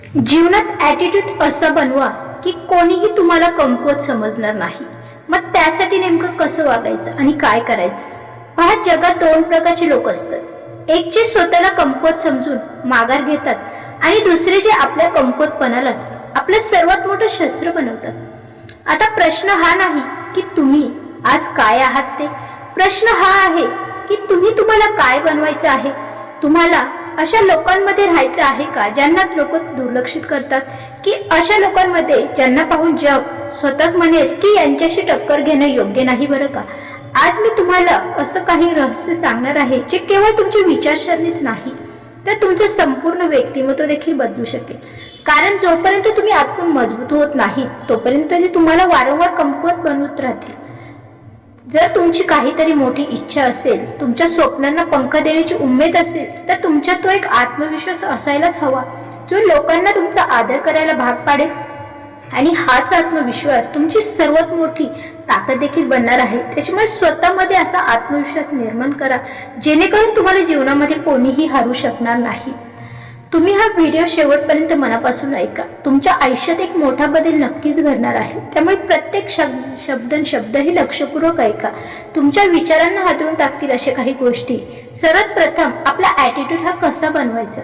जीवनात ॲटिट्यूड असा बनवा की कोणीही तुम्हाला कमकुवत समजणार नाही। मग त्यासाठी नेमकं कसं वागायचं आणि काय करायचं? पहा, जगात दोन प्रकारचे लोक असतात। एक जे स्वतःला कमकुवत समजून माघार घेतात आणि दुसरे जे आपल्या कमकुवतपणालाच आपलं सर्वात मोठं शस्त्र बनवतात। आता प्रश्न हा नाही की तुम्ही आज काय आहात ते, प्रश्न हा आहे की तुम्हाला काय बनवायचं आहे। तुम्हाला अशा लोकांमध्ये राहायचं आहे का ज्यांना लोक दुर्लक्षित करतात, की अशा लोकांमध्ये ज्यांना पाहून जग स्वतःच म्हणेल की यांच्याशी टक्कर घेणं योग्य नाही? बरं का, आज मी तुम्हाला असं काही रहस्य सांगणार आहे जे केवळ तुमची विचारसरणीच नाही तर तुमचं संपूर्ण व्यक्तिमत्व देखील बदलू शकेल। कारण जोपर्यंत तुम्ही आतून मजबूत होत नाही तोपर्यंत ते तुम्हाला वारंवार कमकुवत बनवत राहतील। जर तुमची काहीतरी मोठी इच्छा असेल, तुमच्या स्वप्नांना पंख देण्याची उमेद असेल, तर तुमच्यात तो एक आत्मविश्वास असायलाच हवा जो लोकांना तुमचा आदर करायला भाग पाडेल। आणि हाच आत्मविश्वास तुमची सर्वात मोठी ताकद देखील बनणार आहे। त्याच्यामुळे स्वतःमध्ये असा आत्मविश्वास निर्माण करा जेणेकरून तुम्हाला जीवनामध्ये कोणीही हरवू शकणार नाही। तुम्ही हा व्हिडिओ शेवटपर्यंत मनापासून ऐका, तुमच्या आयुष्यात एक मोठा बदल नक्कीच घडणार आहे। त्यामुळे प्रत्येक शब्द ही लक्षपूर्वक ऐका, तुमच्या विचारांना हादरून टाकतील अशा काही गोष्टी। सर्वात प्रथम, आपला ॲटिट्यूड हा कसा बनवायचा?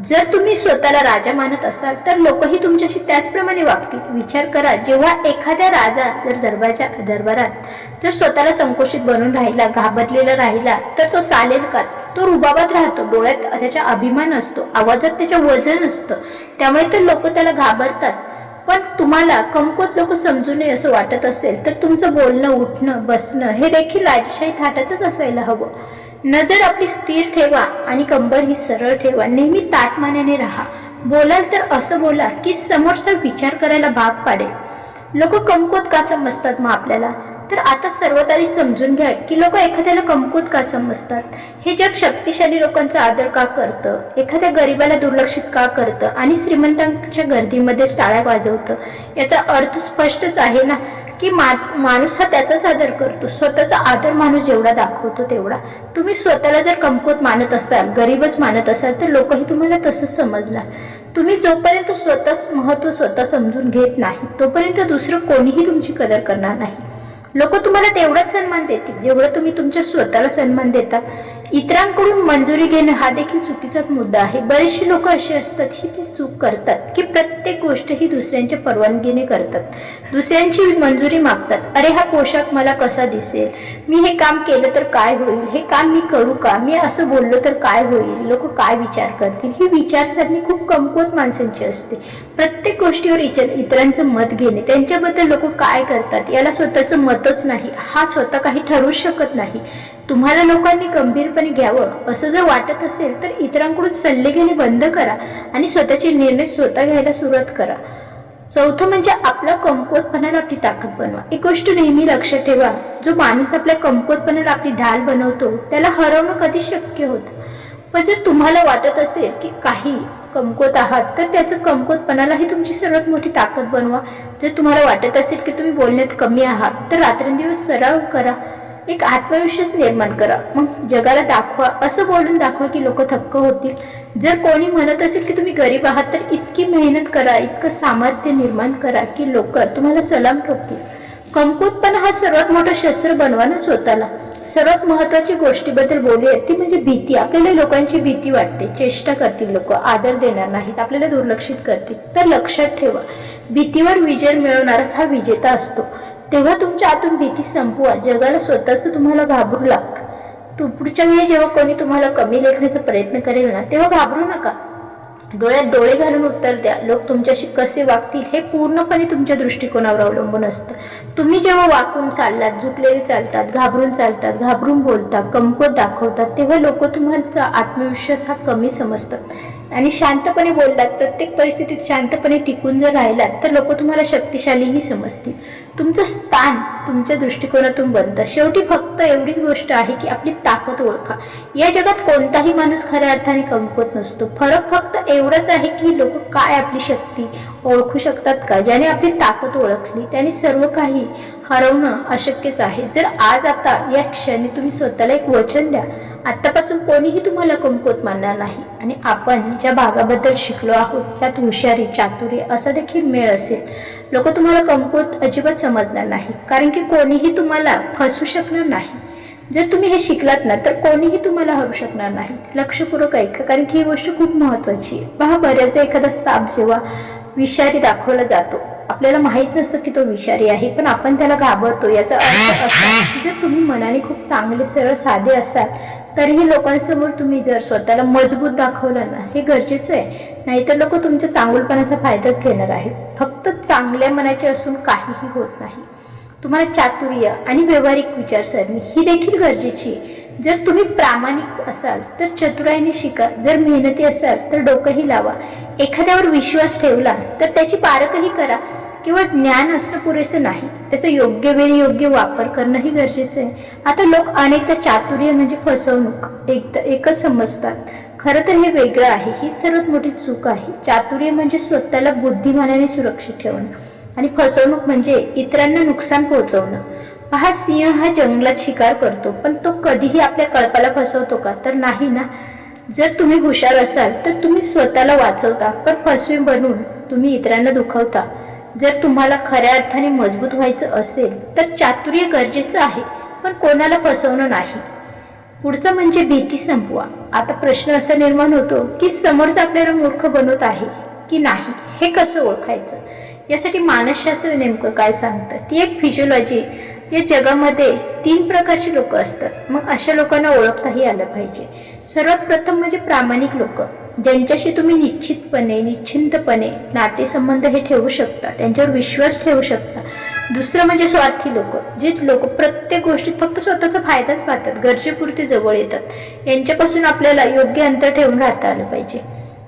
जर तुम्ही स्वतःला राजा मानत असाल तर लोकही तुमच्याशी त्याचप्रमाणे वागतील। विचार करा, जेव्हा एखाद्या राजा जर दरबारात जर स्वतःला संकोचित बनून राहिला, घाबरलेला राहिला, तर तो चालेल का? तो रुबाबात राहतो, डोळ्यात त्याच्या अभिमान असतो, आवाजात त्याच्या वजन असतं, त्यामुळे तर लोक त्याला घाबरतात। पण तुम्हाला कमकुवत लोक समजू नये असं वाटत असेल तर तुमचं बोलणं, उठणं, बसणं हे देखील राजशाही थाटाचंच असायला हवं। नजर आपली स्थिर ठेवा आणि कंबर ही सरळ ठेवा। नेहमी ताटमानेने राहा। बोलाल तर असं बोला की समोरचा विचार करायला भाग पाडेल। लोक कमकुवत का समजतात मग आपल्याला? तर आता सर्वात आधी समजून घ्या की लोक एखाद्याला कमकुवत का समजतात। हे जग शक्तिशाली लोकांचा आदर का करतं, एखाद्या गरीबाला दुर्लक्षित का करतं आणि श्रीमंतांच्या गर्दीमध्ये टाळ्या वाजवतं? याचा अर्थ स्पष्टच आहे ना, की माणूस हा त्याचाच आदर करतो। स्वतःचा आदर माणूस जेवढा दाखवतो तेवढा। तुम्ही स्वतःला जर कमकुवत मानत असाल, गरीबच मानत असाल, तर लोकही तुम्हाला तसंच समजणार। तुम्ही जोपर्यंत स्वतःच महत्त्व स्वतः समजून घेत नाही तोपर्यंत दुसरं कोणीही तुमची कदर करणार नाही। लोक तुम्हाला तेवढाच सन्मान देतील जेवढा तुम्ही तुमच्या स्वतःला सन्मान देता। इतरांकडून मंजुरी घेणं हा देखील चुकीचाच मुद्दा आहे। बरेचसे लोक असे असतात ही ती चूक करतात की प्रत्येक गोष्ट ही दुसऱ्यांच्या परवानगीने करतात, दुसऱ्यांची मंजुरी मागतात। अरे, हा पोशाख मला कसा दिसेल, मी हे काम केलं तर काय होईल, हे काम मी करू का, मी असं बोललो तर काय होईल, लोक काय विचार करतील, ही विचारसरणी खूप कमकुवत माणसांची असते। प्रत्येक गोष्टीवर इतरांचं मत घेणे, त्यांच्याबद्दल लोक काय करतात याला स्वतःचं मतच नाही, हा स्वतः काही ठरवू शकत नाही। तुम्हाला लोकांनी गंभीरपणे घ्यावं असं जर वाटत असेल तर इतरांकडून सल्ले घेणे बंद करा आणि स्वतःचे निर्णय स्वतः घ्यायला सुरुवात करा। चौथं म्हणजे आपल्या कमकुवतपणाला आपली ताकद बनवा। एक गोष्ट नेहमी लक्षात ठेवा, जो माणूस आपल्या कमकुवतपणाला आपली ढाल बनवतो त्याला हरवणं कधीच शक्य होतं। पण जर तुम्हाला वाटत असेल की काही कमकुवत आहात तर त्याचं कमकुवतपणालाही तुमची सर्वात मोठी ताकद बनवा। जर तुम्हाला वाटत असेल की तुम्ही बोलण्यात कमी आहात तर रात्रंदिवस सराव करा, एक आत्मविश्वास निर्माण करा, मग जगाला दाखवा, असं बोलून दाखवा की लोक थक्क होतील। जर कोणी म्हणत असेल की तुम्ही गरीब आहात तर इतकी मेहनत करा, इतकं सामर्थ्य निर्माण करा की लोक तुम्हाला सलाम ठोकतील। कमकुवतपणा हा सर्वात मोठा शस्त्र बनवा ना स्वतःला। सर्वात महत्त्वाची गोष्टीबद्दल बोलूया ती म्हणजे भीती। आपल्याला लोकांची भीती वाटते, चेष्टा करतील लोक, आदर देणार नाहीत, आपल्याला दुर्लक्षित करतील। तर लक्षात ठेवा, भीतीवर विजय मिळवणाराच हा विजेता असतो। तेव्हा तुमच्या आतून भीती संपवा, जगाला स्वतःच तुम्हाला घाबरू लागतं। पुढच्या वेळी जेव्हा कोणी तुम्हाला कमी लेखण्याचा प्रयत्न करेल ना, तेव्हा घाबरू नका, डोळ्यात डोळे घालून उत्तर द्या। लोक तुमच्याशी कसे वागतील हे पूर्णपणे तुमच्या दृष्टिकोनावर अवलंबून असतं। तुम्ही जेव्हा वाकून चाललात, झुकलेले चालतात, घाबरून चालतात, घाबरून बोलतात, कमकुवत दाखवतात, तेव्हा लोक तुम्हाला आत्मविश्वास हा कमी समजतात। आणि शांतपणे बोललात, प्रत्येक परिस्थितीत शांतपणे टिकून जर राहिलात तर लोक तुम्हाला शक्तिशालीही समजतील। तुमचं स्थान तुमच्या दृष्टिकोनातून बनतं. शेवटी फक्त एवढीच गोष्ट आहे की आपली ताकद ओळखा. या जगात कोणताही माणूस खऱ्या अर्थाने कमकुवत नसतो. फरक फक्त एवढाच आहे की लोक काय आपली शक्ती ओळखू शकतात का. ज्याने आपली ताकद ओळखली त्याने सर्व काही हरवणं अशक्यच आहे. जर आज आता या क्षणी तुम्ही स्वतःला एक वचन द्या, आतापासून कोणीही तुम्हाला कमकुवत मानणार नाही. आणि आपण ज्या भागाबद्दल शिकलो आहोत त्यात हुशारी, चातुर्य असा देखील मेळ असेल. लोक तुम्हाला कमकुवत अजिबात समजणार नाही, कारण की कोणीही तुम्हाला फसवू शकणार नाही. जर तुम्ही हे शिकलात ना तर कोणीही तुम्हाला हरू शकणार नाही. लक्षपूर्वक ऐका, कारण की ही गोष्ट खूप महत्त्वाची आहे. पहा, बऱ्याचदा एखादा साप जेव्हा विषारी दाखवला जातो, आपल्याला माहीत नसतं की तो विषारी आहे, पण आपण त्याला घाबरतो. याचा अर्थ असा की जर तुम्ही मनाने खूप चांगले, सरळ, साधे असाल तरीही लोकांसमोर तुम्ही जर स्वतःला मजबूत दाखवलं ना, हे गरजेचं आहे. नाहीतर लोक तुमच्या चांगुलपणाचा फायदाच घेणार आहेत. फक्त चांगल्या मनाचे असून काहीही होत नाही. तुम्हाला चातुर्य आणि व्यावहारिक विचारसरणी ही देखील गरजेची आहे. जर तुम्ही प्रामाणिक असाल तर चतुराईने शिका. जर मेहनती असाल तर डोकंही लावा. एखाद्यावर विश्वास ठेवला तर त्याची पारखही करा. केवळ ज्ञान असणं पुरेसं नाही, त्याचा योग्य वेळी योग्य वापर करणंही गरजेचं आहे. आता लोक अनेकदा चातुर्य म्हणजे फसवणूक एकच समजतात. खरं तर हे वेगळं आहे. ही सर्वात मोठी चूक आहे. चातुर्य म्हणजे स्वतःला बुद्धिमानाने सुरक्षित ठेवणं आणि फसवणूक म्हणजे इतरांना नुकसान पोहोचवणं. पहा, सिंह हा जंगलात शिकार करतो, पण तो कधीही आपल्या कळपाला फसवतो का? तर नाही ना. जर तुम्ही हुशार असाल तर तुम्ही स्वतःला वाचवता, पण फसवे बनून तुम्ही इतरांना दुखवता. जर तुम्हाला खऱ्या अर्थाने मजबूत व्हायचं असेल तर चातुर्य गरजेचं आहे, पण कोणाला फसवणं नाही. पुढचं म्हणजे भीती संपवा. आता प्रश्न असा निर्माण होतो की समोरचा आपल्याला मूर्ख बनवत आहे की नाही, हे कसं ओळखायचं? यासाठी मानसशास्त्र नेमकं काय सांगतं? ती एक फिजिओलॉजी. या जगामध्ये 3 प्रकारची लोक असतात. मग अशा लोकांना ओळखताही आलं पाहिजे. सर्वात प्रथम म्हणजे प्रामाणिक लोक, ज्यांच्याशी तुम्ही निश्चितपणे, निश्चिंतपणे नातेसंबंध हे ठेवू शकता, त्यांच्यावर विश्वास ठेवू शकता. दुसरं म्हणजे स्वार्थी लोक, जे लोक प्रत्येक गोष्टीत फक्त स्वतःचा फायदाच पाहतात, गरजेपुरते जवळ येतात. यांच्यापासून आपल्याला योग्य अंतर ठेवून राहता आलं पाहिजे.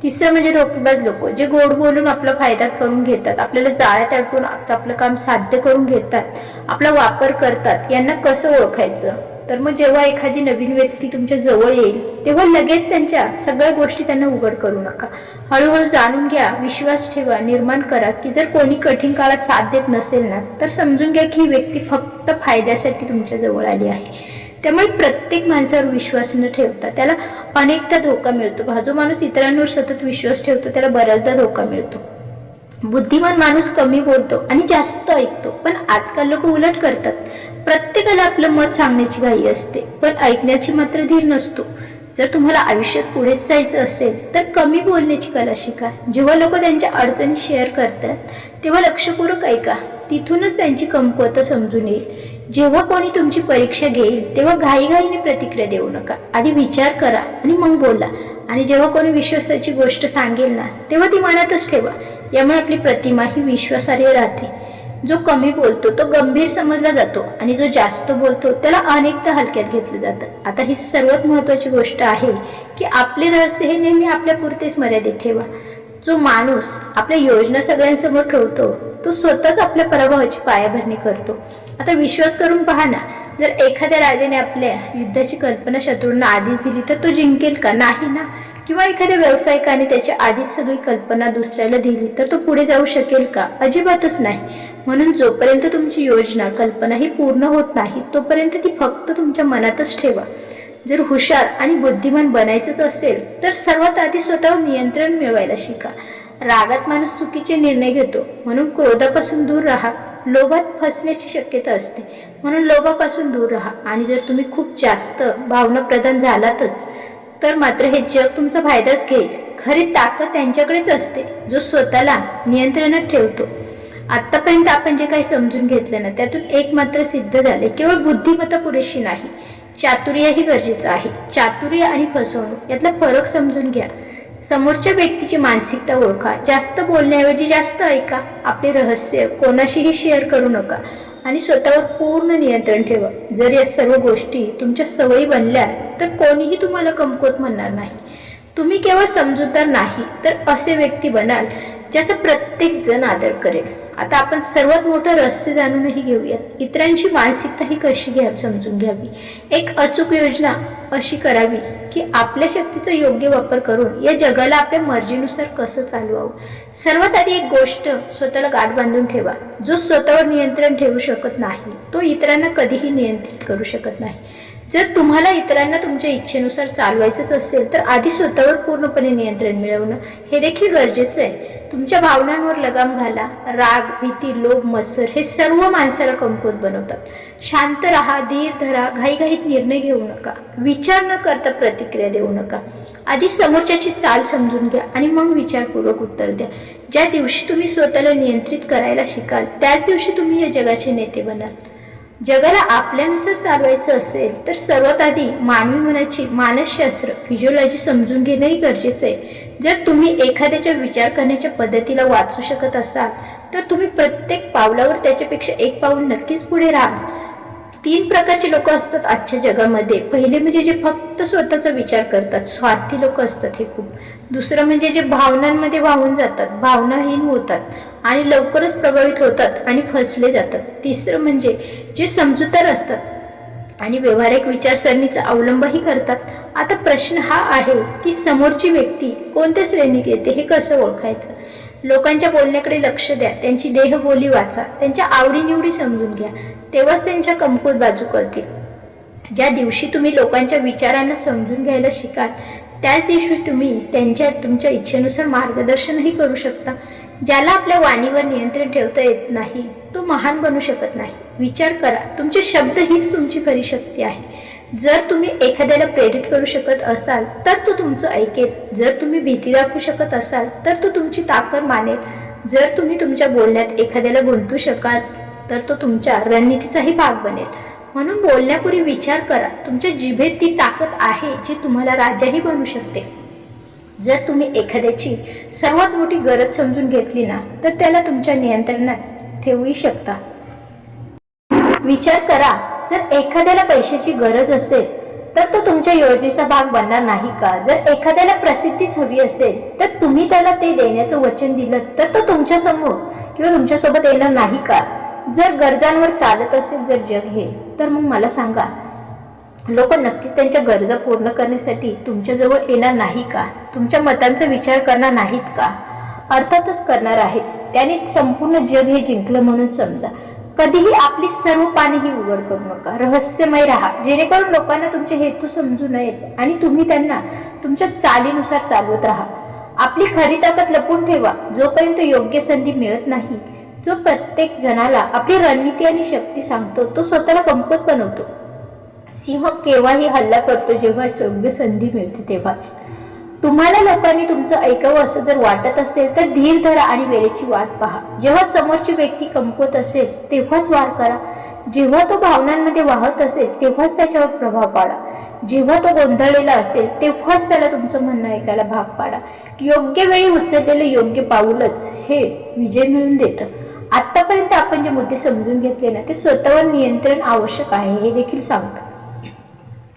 तिसरं म्हणजे धोकेबाज लोक, जे गोड बोलून आपला फायदा करून घेतात, आपल्याला जाळ्यात अडकून आपलं काम साध्य करून घेतात, आपला वापर करतात. यांना कसं ओळखायचं? तर मग जेव्हा एखादी नवीन व्यक्ती तुमच्या जवळ येईल तेव्हा लगेच त्यांच्या सगळ्या गोष्टी त्यांना उघड करू नका. हळूहळू जाणून घ्या, विश्वास ठेवा, निर्माण करा की जर कोणी कठीण काळात साथ देत नसेल ना तर समजून घ्या की ही व्यक्ती फक्त फायद्यासाठी तुमच्या जवळ आली आहे. त्यामुळे प्रत्येक माणसावर विश्वास न ठेवता त्याला अनेकदा धोका मिळतो. जो माणूस इतरांवर सतत विश्वास ठेवतो त्याला बऱ्याचदा धोका मिळतो. बुद्धिमान माणूस कमी बोलतो आणि जास्त ऐकतो, पण आजकाल लोक उलट करतात. प्रत्येकाला आपलं मत सांगण्याची घाई असते, पण ऐकण्याची मात्र धीर नसतो. जर तुम्हाला आयुष्यात पुढे जायचं असेल तर कमी बोलण्याची कला शिका. जेव्हा लोक त्यांच्या अडचणी शेअर करतात तेव्हा लक्षपूर्वक ऐका, तिथूनच त्यांची कमकुवत समजून येईल. जेव्हा कोणी तुमची परीक्षा घेईल तेव्हा घाईघाईने प्रतिक्रिया देऊ नका. आधी विचार करा आणि मग बोला. आणि जेव्हा कोणी विश्वासाची गोष्ट सांगेल ना तेव्हा ती मनातच ठेवा. यामुळे आपली प्रतिमा ही विश्वासार्ह राहते. जो कमी बोलतो तो गंभीर समजला जातो आणि जो जास्त बोलतो त्याला अनेकदा हलक्यात घेतलं जातं. आता ही सर्वात महत्त्वाची गोष्ट आहे की आपले रहस्य हे नेहमी आपल्या पुरतेच मर्यादित ठेवा. जो माणूस आपल्या योजना सगळ्यांसमोर ठेवतो तो स्वतःच आपल्या पराभवाची पायाभरणी करतो. आता विश्वास करून पहा ना, जर एखाद्या राजाने आपल्या युद्धाची कल्पना शत्रूंना आधीच दिली तर तो जिंकेल का? नाही ना. किंवा एखाद्या व्यावसायिकाने त्याच्या आधीच सगळी कल्पना दुसऱ्याला दिली तर तो पुढे जाऊ शकेल का? अजिबातच नाही. म्हणून जोपर्यंत तुमची योजना, कल्पना ही पूर्ण होत नाही तोपर्यंत ती फक्त तुमच्या मनातच ठेवा. जर हुशार आणि बुद्धिमान बनायचंच असेल तर सर्वात आधी स्वतःवर नियंत्रण मिळवायला शिका. रागात माणूस चुकीचे निर्णय घेतो, म्हणून क्रोधापासून दूर राहा. लोभात फसण्याची शक्यता असते, म्हणून लोभापासून दूर राहा. आणि जर तुम्ही खूप जास्त भावनाप्रधान झालातच तर मात्र हे जग तुमचा फायदाच घेईल. खरी ताकद त्यांच्याकडेच असते जो स्वतःला नियंत्रणात ठेवतो. आतापर्यंत आपण जे काही समजून घेतलं ना त्यातून एक मात्र सिद्ध झाले, केवळ बुद्धिमत्ता पुरेशी नाही, चातुर्यही गरजेचं आहे. चातुर्य आणि फसवणूक यातला फरक समजून घ्या. समोरच्या व्यक्तीची मानसिकता ओळखा. जास्त बोलण्याऐवजी जास्त ऐका. आपले रहस्य कोणाशीही शेअर करू नका आणि स्वतःवर पूर्ण नियंत्रण ठेवा. जर या सर्व गोष्टी तुमच्या सवयी बनल्या तर कोणीही तुम्हाला कमकुवत म्हणणार नाही. तुम्ही केवळ समजूतदार नाही तर असे व्यक्ती बनाल ज्याचा प्रत्येक जण आदर करेल. आता आपण सर्वात मोठं रहस्य जाणूनही घेऊयात. इतरांची मानसिकता ही कशी समजून घ्यावी. एक अचूक योजना अशी करावी की आपल्या शक्तीचा योग्य वापर करून या जगाला आपल्या मर्जीनुसार कसं चालवावं. सर्वात आधी एक गोष्ट स्वतःला गाठ बांधून ठेवा. जो स्वतःवर नियंत्रण ठेवू शकत नाही तो इतरांना कधीही नियंत्रित करू शकत नाही. जर तुम्हाला इतरांना तुमच्या इच्छेनुसार चालवायचंच असेल तर आधी स्वतःवर पूर्णपणे नियंत्रण मिळवणं हे देखील गरजेचं आहे. तुमच्या भावनांवर लगाम घाला. राग, भीती, लोभ, मत्सर हे सर्व माणसाला कमकुवत बनवतात. शांत राहा, धीर धरा, घाईघाईत निर्णय घेऊ नका, विचार न करता प्रतिक्रिया देऊ नका. आधी समोरच्याची चाल समजून घ्या आणि मग विचारपूर्वक उत्तर द्या. ज्या दिवशी तुम्ही स्वतःला नियंत्रित करायला शिकाल त्याच दिवशी तुम्ही या जगाचे नेते बनाल. जगाला आपल्यानुसार चालवायचं असेल तर सर्वात आधी मानवी मनाची मानसशास्त्र फिजिओलॉजी समजून घेणंही गरजेचं आहे. जर तुम्ही एखाद्याच्या विचार करण्याच्या पद्धतीला वाचू शकत असाल तर तुम्ही प्रत्येक पावलावर त्याच्यापेक्षा एक पाऊल नक्कीच पुढे राहाल. 3 प्रकारचे लोक असतात आजच्या जगामध्ये. पहिले म्हणजे जे फक्त स्वतःचा विचार करतात, स्वार्थी लोक असतात हे खूप. दुसरं म्हणजे जे भावनांमध्ये वाहून जातात, भावनाहीन होतात आणि लवकरच प्रभावित होतात आणि फसले जातात. तिसरं म्हणजे जे समजूतदार असतात आणि व्यावहारिक विचारसरणीचा अवलंबही करतात. आता प्रश्न हा आहे की समोरची व्यक्ती कोणत्या श्रेणीत येते हे कसं ओळखायचं. लोकांच्या बोलण्याकडे लक्ष द्या, त्यांची देहबोली वाचा, त्यांच्या आवडीनिवडी समजून घ्या, तेव्हाच त्यांच्या कमकुवत बाजू कळतील. ज्या दिवशी तुम्ही लोकांच्या विचारांना समजून घ्यायला शिकाल त्याच दिवशी तुम्ही तुमच्या इच्छेनुसार मार्गदर्शनही करू शकता. ज्याला आपल्या वाणीवर नियंत्रण ठेवता येत नाही तो महान बनू शकत नाही. विचार करा, तुमचे शब्द हीच तुमची खरी शक्ती आहे. जर तुम्ही एखाद्याला प्रेरित करू शकत असाल तर तो तुमचं ऐकेल. जर तुम्ही भीती दाखवू शकत असाल तर तो तुमची ताकद मानेल. जर तुम्ही तुमच्या बोलण्यात एखाद्याला गुंतवू शकाल तर तो तुमच्या रणनीतीचाही भाग बनेल. म्हणून बोलण्यापूर्वी विचार करा. तुमच्या जिभेत ती ताकद आहे जी तुम्हाला राजाही बनवू शकते. जर तुम्ही एखाद्याची सर्वात मोठी गरज समजून घेतली ना तर त्याला तुमच्या नियंत्रणात ठेवूही शकता. विचार करा, जर एखाद्याला पैशाची गरज असेल तर तो तुमच्या योजनेचा भाग बनणार नाही का. जर एखाद्याला प्रसिद्धीच हवी असेल तर तुम्ही त्याला ते देण्याचं वचन दिलं तर तो तुमच्या समोर किंवा तुमच्यासोबत येणार नाही का. जर गरजांवर चालत असेल जर जग हे, तर मग मला सांगा, लोक नक्कीच त्यांच्या गरजा पूर्ण करण्यासाठी तुमच्याजवळ येणार नाही का. तुमच्या मतांचा विचार करणार नाहीत का. अर्थातच करणार आहेत. त्याने संपूर्ण जग हे जिंकलं म्हणून समजा. कधीही आपली सर्व पानेही उघड करू नका. रहस्यमय राहा जेणेकरून लोकांना तुमचे हेतू समजू नयेत आणि तुम्ही त्यांना तुमच्या चालीनुसार चालवत राहा. आपली खरी ताकद लपवून ठेवा जोपर्यंत योग्य संधी मिळत नाही. जो प्रत्येक जणाला आपली रणनीती आणि शक्ती सांगतो तो स्वतःला कमकुवत बनवतो. सिंह केव्हाही हल्ला करतो जेव्हा योग्य संधी मिळते तेव्हाच. तुम्हाला लोकांनी तुमचं ऐकावं असं जर वाटत असेल तर धीर धरा आणि वेळेची वाट पहा. जेव्हा समोरची व्यक्ती कमकुवत असेल तेव्हाच वार करा. जेव्हा तो भावनांमध्ये वाहत असेल तेव्हाच त्याच्यावर प्रभाव पाडा. जेव्हा तो गोंधळलेला असेल तेव्हाच त्याला तुमचं म्हणणं ऐकायला भाग पाडा. योग्य वेळी उचललेलं योग्य पाऊलच हे विजय मिळवून देतं. आतापर्यंत आपण जे मुद्दे समजून घेतले ना ते स्वतःवर नियंत्रण आवश्यक आहे हे देखील सांगतात.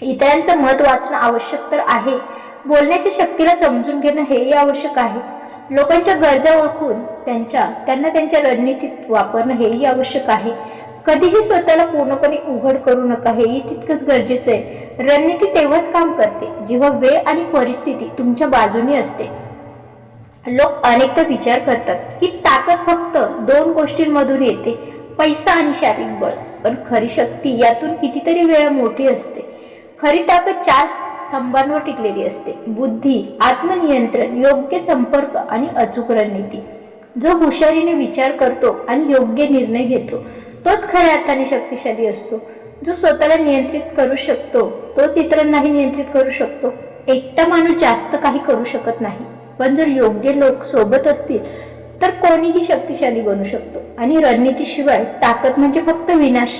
इतरांचं मत वाचणं आवश्यक तर आहे, बोलण्याच्या शक्तीला समजून घेणं हेही आवश्यक आहे. लोकांच्या गरजा ओळखून त्यांना त्यांच्या रणनीतीत वापरणं हेही आवश्यक आहे. कधीही स्वतःला पूर्णपणे उघड करू नका, हेही तितकंच गरजेचं आहे. रणनीती तेव्हाच काम करते जेव्हा वेळ आणि परिस्थिती तुमच्या बाजूने असते. लोक अनेकदा विचार करतात की ताकद फक्त 2 गोष्टींमधून येते, पैसा आणि शारीरिक बळ. पण खरी शक्ती यातून कितीतरी वेळा मोठी असते. खरी ताकद 4 स्तंभांवर टिकलेली असते: बुद्धी, आत्मनियंत्रण, योग्य संपर्क आणि अचूक रणनीती. जो हुशारीने विचार करतो आणि योग्य निर्णय घेतो तोच खऱ्या अर्थाने शक्तिशाली असतो. जो स्वतःला नियंत्रित करू शकतो तोच इतरांनाही नियंत्रित करू शकतो. एकटा माणूस जास्त काही करू शकत नाही, पण जर योग्य लोक सोबत असतील तर कोणीही शक्तिशाली बनू शकतो. आणि रणनीतीशिवाय ताकद म्हणजे फक्त विनाश.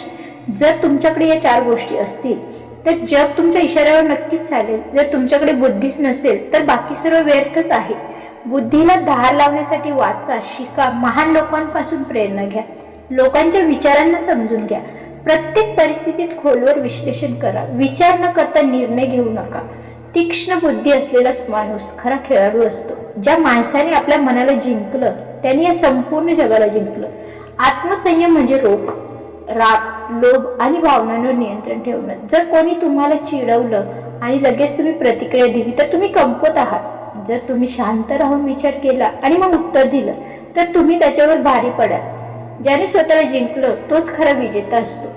जर तुमच्याकडे या 4 गोष्टी असतील तर जग तुमच्या इशाऱ्यावर नक्कीच चालेल. जर तुमच्याकडे बुद्धीच नसेल तर बाकी सर्व व्यर्थच आहे. बुद्धीला धार लावण्यासाठी वाचा, शिका, महान लोकांपासून प्रेरणा घ्या, लोकांच्या विचारांना समजून घ्या. प्रत्येक परिस्थितीत खोलवर विश्लेषण करा. विचार न करता निर्णय घेऊ नका. तीक्ष्ण बुद्धी असलेलाच माणूस खरा खेळाडू असतो. ज्या माणसाने आपल्या मनाला जिंकलं त्याने या संपूर्ण जगाला जिंकलं. आत्मसंयम म्हणजे रोख, राग, लोभ आणि भावनांवर नियंत्रण ठेवणं. जर कोणी तुम्हाला चिडवलं आणि लगेच तुम्ही प्रतिक्रिया दिली तर तुम्ही कमकुवत आहात. जर तुम्ही शांत राहून विचार केला आणि मग उत्तर दिलं तर तुम्ही त्याच्यावर भारी पडाल. ज्याने स्वतःला जिंकलं तोच खरा विजेता असतो.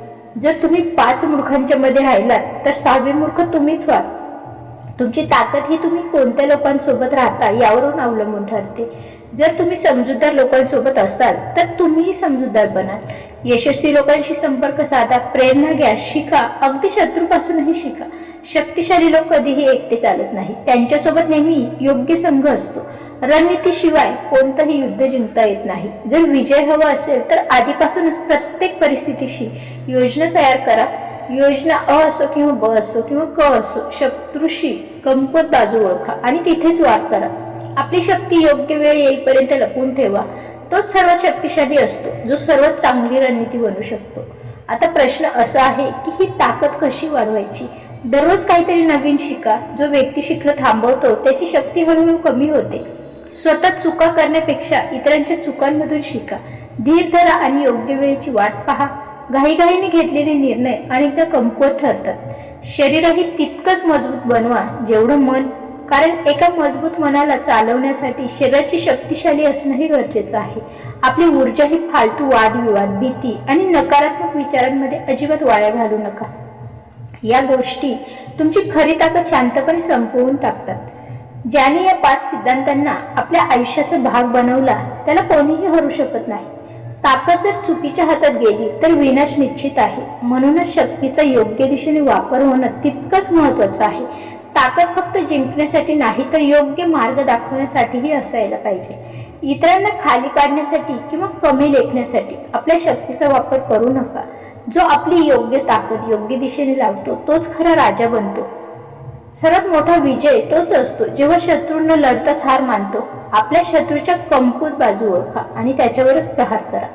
जर तुम्ही 5 मूर्खांच्या मध्ये राहिलात तर 6वे मूर्ख तुम्हीच व्हाल. तुमची ताकद ही तुम्ही कोणत्या लोकांसोबत राहता यावरून अवलंबून ठरते. जर तुम्ही समजूतदार लोकांसोबत असाल तर तुम्हीही समजूतदार बनाल. यशस्वी लोकांशी संपर्क साधा, प्रेरणा घ्या, शिका, अगदी शत्रूपासूनही शिका. शक्तिशाली लोक कधीही एकटे चालत नाही, त्यांच्यासोबत नेहमी योग्य संघ असतो. रणनीतीशिवाय कोणतंही युद्ध जिंकता येत नाही. जर विजय हवा असेल तर आधीपासूनच प्रत्येक परिस्थितीशी योजना तयार करा. योजना अ असो किंवा ब असो किंवा क असो, शत्रूशी कमकुवत बाजू ओळखा आणि तिथेच वार करा. आपली शक्ती योग्य वेळ येईपर्यंत लपवून ठेवा. तोच सर्वात शक्तिशाली असतो जो सर्वात चांगली रणनीती बनवू शकतो. आता प्रश्न असा आहे की ही ताकद कशी वाढवायची? दररोज काहीतरी नवीन शिका. जो व्यक्ती शिकणं थांबवतो त्याची शक्ती हळूहळू कमी होते. स्वतः चुका करण्यापेक्षा इतरांच्या चुकांमधून शिका. धीर धरा आणि योग्य वेळेची वाट पहा. घाईघाईने घेतलेले निर्णय अनेकदा कमकुवत ठरतात. शरीरही तितकंच मजबूत बनवा जेवढं मन, कारण एका मजबूत मनाला चालवण्यासाठी शरीराची शक्तिशाली असणंही गरजेचं आहे. आपली ऊर्जा ही फालतू वादविवाद, भीती आणि नकारात्मक विचारांमध्ये अजिबात वाया घालू नका. या गोष्टी तुमची खरी ताकद शांतपणे संपवून टाकतात. ज्याने या 5 सिद्धांतांना आपल्या आयुष्याचा भाग बनवला त्याला कोणीही हरू शकत नाही. ताकद जर चुकीच्या हातात गेली तर विनाश निश्चित आहे. म्हणूनच शक्तीचा योग्य दिशेने वापर होणं तितकंच महत्वाचं आहे. ताकद फक्त जिंकण्यासाठी नाही तर योग्य मार्ग दाखवण्यासाठीही असायला पाहिजे. इतरांना खाली पाडण्यासाठी किंवा कमी लेखण्यासाठी आपल्या शक्तीचा वापर करू नका. जो आपली योग्य ताकद योग्य दिशेने लावतो तोच खरा राजा बनतो. सर्वात मोठा विजय तोच असतो जेव्हा शत्रूंना लढताच हार मानतो. आपल्या शत्रूच्या कमकुवत बाजू ओळखा आणि त्याच्यावरच प्रहार करा.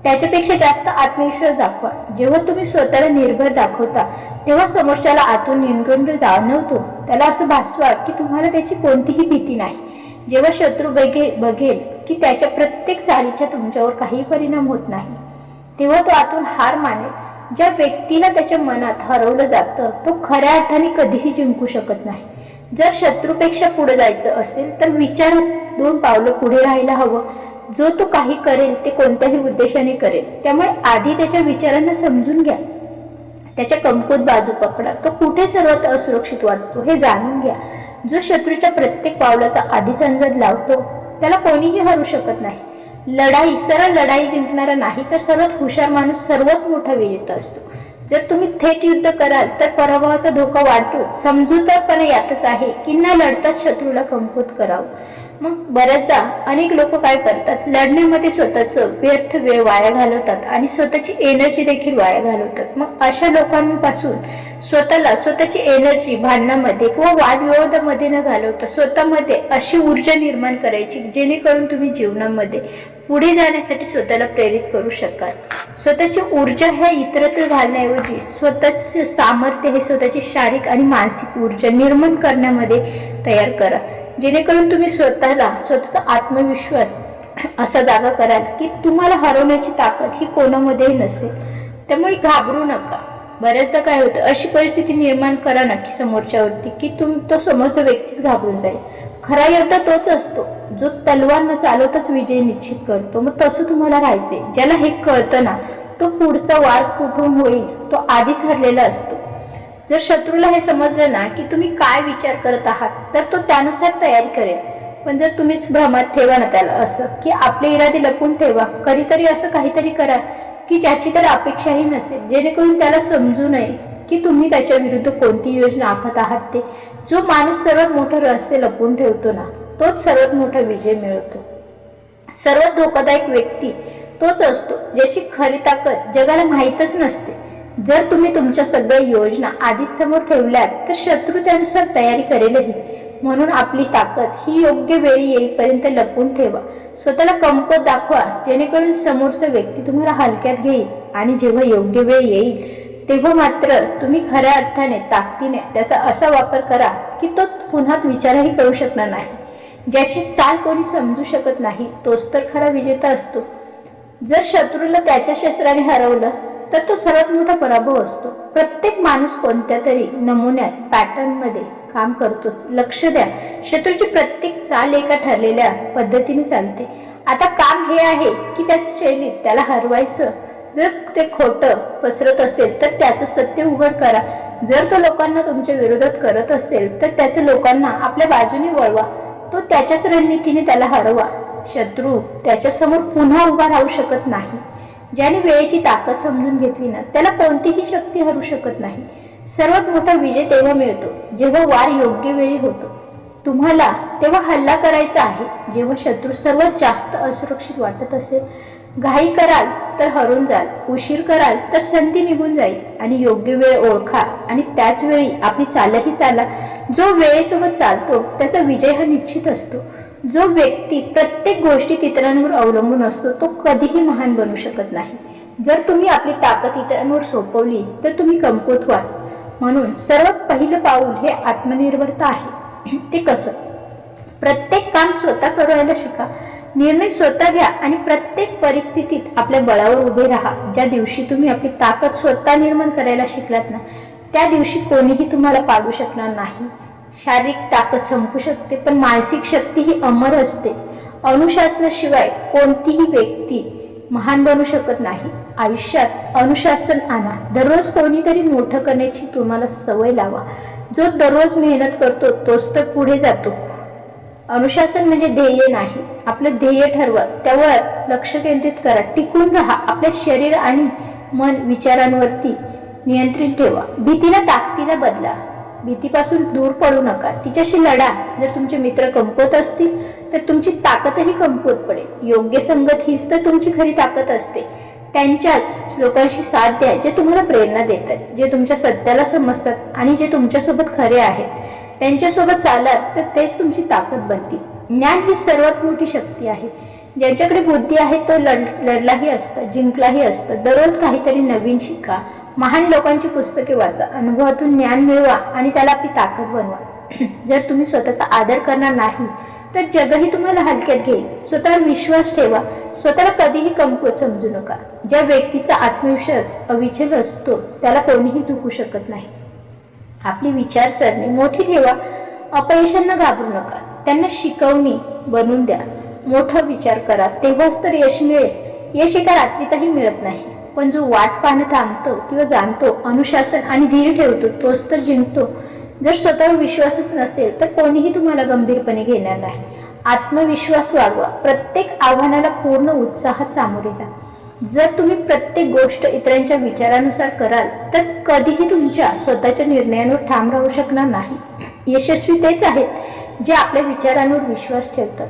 त्याच्यापेक्षा जास्त आत्मविश्वास दाखवा. जेव्हा तुम्ही स्वतःला निर्भय दाखवता तेव्हा समोरच्याला आतून निर्गुण जाणवतो. त्याला असं भासवा की तुम्हाला त्याची कोणतीही भीती नाही. जेव्हा शत्रू बघेल की त्याच्या प्रत्येक चालीचा तुमच्यावर काही परिणाम होत नाही तेव्हा तो आतून हार मानेल. ज्या व्यक्तीला त्याच्या मनात हरवलं जातं तो खऱ्या अर्थाने कधीही जिंकू शकत नाही. जर शत्रूपेक्षा पुढे जायचं असेल तर विचारात 2 पावलं पुढे राहायला हवं. जो तो काही करेल ते कोणत्याही उद्देशाने करेल, त्यामुळे आधी त्याच्या विचारांना समजून घ्या. त्याच्या कमकुवत बाजू पकडा. तो कुठे सर्वात असुरक्षित वाटतो हे जाणून घ्या. जो शत्रूच्या प्रत्येक पावलाचा आधीच अंदाज लावतो त्याला कोणीही हरू शकत नाही. सरळ लढाई जिंकणारा नाही तर सर्वात हुशार माणूस सर्वात मोठा विजेता असतो. जर तुम्ही थेट युद्ध कराल तर पराभवाचा धोका वाढतो. समजूतदारपणा यातच आहे की न लढताच शत्रूला कमकुवत करावं. मग बऱ्याचदा अनेक लोक काय करतात, लढण्यामध्ये स्वतःचं व्यर्थ वेळ वाया घालवतात आणि स्वतःची एनर्जी देखील वाया घालवतात. मग अशा लोकांपासून स्वतःची एनर्जी भांडणामध्ये किंवा वादविवादामध्ये न घालवता स्वतःमध्ये अशी ऊर्जा निर्माण करायची जेणेकरून तुम्ही जीवनामध्ये पुढे जाण्यासाठी स्वतःला प्रेरित करू शकाल. स्वतःची ऊर्जा ह्या इतरत्र घालण्याऐवजी स्वतःचे सामर्थ्य हे स्वतःची शारीरिक आणि मानसिक ऊर्जा निर्माण करण्यामध्ये तयार करा. जेणेकरून तुम्ही स्वतःचा आत्मविश्वास असा जागा कराल की तुम्हाला हरवण्याची ताकद ही कोणामध्येही नसेल. त्यामुळे घाबरू नका. बऱ्याचदा काय होतं, अशी परिस्थिती निर्माण करा ना की समोरच्यावरती की तो समोरचा व्यक्तीच घाबरून जाईल. खरा योद्धा तोच असतो जो तलवार न चालवताच विजय निश्चित करतो. मग तसं तुम्हाला राहायचंय. ज्याला हे कळतं ना तो पुढचा वार कुठून होईल तो आधीच हरलेला असतो. जर शत्रूला हे समजलं ना की तुम्ही काय विचार करत आहात तर तो त्यानुसार तयारी करेल. पण जर तुम्हीच भ्रमात ठेवा ना त्याला असं की आपले इरादे लपून ठेवा, कधीतरी असं काहीतरी करा की ज्याची तर अपेक्षाही नसेल, जेणेकरून त्याला समजू नये की तुम्ही त्याच्या विरुद्ध कोणती योजना आखत आहात. ते जो माणूस सर्वात मोठं रहस्य लपून ठेवतो ना तोच सर्वात मोठा विजय मिळवतो. सर्वात धोकादायक व्यक्ती तोच असतो ज्याची खरी ताकद जगाला माहीतच नसते. जर तुम्ही तुमच्या सगळ्या योजना आधीच समोर ठेवल्यात तर शत्रू त्यानुसार तयारी करेलही. म्हणून आपली ताकद ही योग्य वेळी येईपर्यंत लपवून ठेवा. स्वतःला कमकुवत दाखवा जेणेकरून समोरचा व्यक्ती तुम्हाला हलक्यात घेईल आणि जेव्हा योग्य वेळ येईल तेव्हा मात्र तुम्ही खऱ्या अर्थाने ताकदीने त्याचा असा वापर करा की तो पुन्हा विचारही करू शकणार नाही. ज्याची चाल कोणी समजू शकत नाही तोच तर खरा विजेता असतो. जर शत्रूला त्याच्या शस्त्राने हरवलं तर तो सर्वात मोठा पराभव असतो. प्रत्येक माणूस कोणत्या तरी नमुन्यात पॅटर्न मध्ये काम करतोच. लक्ष द्या, शत्रूची प्रत्येक चाल एका ठरलेल्या पद्धतीने चालते. आता काम हे आहे की त्याच्या शैलीत त्याला हरवायचं. जर ते खोटं पसरत असेल तर त्याचं सत्य उघड करा. जर तो लोकांना तुमच्या विरोधात करत असेल तर त्याच्या लोकांना आपल्या बाजूने वळवा. तो त्याच्याच रणनीतीने त्याला हरवा. शत्रू त्याच्या समोर पुन्हा उभा राहू शकत नाही. ज्याने वेळेची ताकद समजून घेतली ना त्याला कोणतीही शक्ती हरू शकत नाही. सर्वात मोठा विजय तेव्हा मिळतो जेव्हा वार योग्य वेळी होतो. तुम्हाला तेव्हा हल्ला करायचा आहे जेव्हा शत्रू सर्वात जास्त असुरक्षित वाटत असेल. घाई कराल तर हरून जाल, उशीर कराल तर संधी निघून जाईल. आणि योग्य वेळ ओळखा आणि त्याच वेळी आपली चालही चाला. जो वेळेसोबत चालतो त्याचा विजय हा निश्चित असतो. जो व्यक्ती प्रत्येक गोष्टीत इतरांवर अवलंबून असतो तो कधीही महान बनू शकत नाही. जर तुम्ही आपली ताकद इतरांवर सोपवली तर तुम्ही कमकुवत व्हाल. म्हणून सर्वात पहिलं पाऊल हे आत्मनिर्भरता आहे. ते कसं? प्रत्येक काम स्वतः करायला शिका. निर्णय स्वतः घ्या आणि प्रत्येक परिस्थितीत आपल्या बळावर उभे राहा. ज्या दिवशी तुम्ही आपली ताकद स्वतः निर्माण करायला शिकलात ना त्या दिवशी कोणीही तुम्हाला पाडू शकणार नाही. शारीरिक ताकद संपू शकते पण मानसिक शक्ती ही अमर असते. अनुशासनाशिवाय कोणतीही व्यक्ती महान बनू शकत नाही. आयुष्यात अनुशासन आणा. दररोज कोणीतरी मोठं करण्याची तुम्हाला सवय लावा. जो दररोज मेहनत करतो तोच तर पुढे जातो. अनुशासन म्हणजे ध्येय नाही. आपलं ध्येय ठरवा, त्यावर लक्ष केंद्रित करा, टिकून राहा. आपल्या शरीर आणि मन विचारांवरती नियंत्रण ठेवा. भीतीला ताकदीला बदला. भीतीपासून दूर पडू नका, तिच्याशी लढा. जर तुमचे मित्र कमकुवत असतील तर तुमची ताकदही कमकुवत पडेल. योग्य संगत हीच तर तुमची खरी ताकद असते. त्यांच्याच लोकांशी साथ द्या जे तुम्हाला प्रेरणा देतात, जे तुमच्या सत्याला समजतात आणि जे तुमच्यासोबत खरे आहेत. त्यांच्यासोबत चालाल तर तेच तुमची ताकद बनतील. ज्ञान ही सर्वात मोठी शक्ती आहे. ज्यांच्याकडे बुद्धी आहे तो लढलाही असतं, जिंकलाही असतं. दररोज काहीतरी नवीन शिका. महान लोकांची पुस्तके वाचा, अनुभवातून ज्ञान मिळवा आणि त्याला आपली ताकद बनवा. जर तुम्ही स्वतःचा आदर करणार नाही तर जगही तुम्हाला हलक्यात घेईल. स्वतःवर विश्वास ठेवा. स्वतःला कधीही कमकुवत समजू नका. ज्या व्यक्तीचा आत्मविश्वास अविचल असतो त्याला कोणीही चुकू शकत नाही. आपली विचारसरणी मोठी ठेवा. अपयशांना घाबरू नका, त्यांना शिकवणी बनवून द्या. मोठा विचार करा, तेव्हाच तर यश मिळेल. यश एका रात्रीतही मिळत नाही, पण जो वाट पाहणं थांबतो किंवा जाणतो, अनुशासन आणि धीर ठेवतो तोच तर जिंकतो. जर स्वतःवर विश्वासच नसेल तर कोणीही तुम्हाला गंभीरपणे घेणार नाही. आत्मविश्वास वाढवा. प्रत्येक आव्हानाला पूर्ण उत्साहात सामोरे जा. जर तुम्ही प्रत्येक गोष्ट इतरांच्या विचारानुसार कराल तर कधीही तुमच्या स्वतःच्या निर्णयांवर ठाम राहू शकणार नाही. यशस्वी तेच आहेत जे आपल्या विचारांवर विश्वास ठेवतात.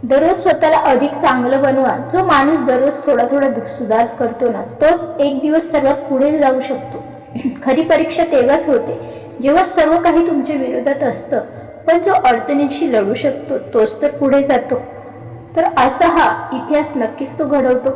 दररोज स्वतःला अधिक चांगलं बनवा. जो माणूस दररोज थोडा थोडा सुधार करतो ना तोच एक दिवस सर्वात पुढे जाऊ शकतो. खरी परीक्षा तेव्हाच होते जेव्हा सर्व काही तुमच्या विरोधात असतं, पण जो अडचणींशी लढू शकतो तोच तर पुढे जातो. तर असा हा इतिहास नक्कीच तो घडवतो.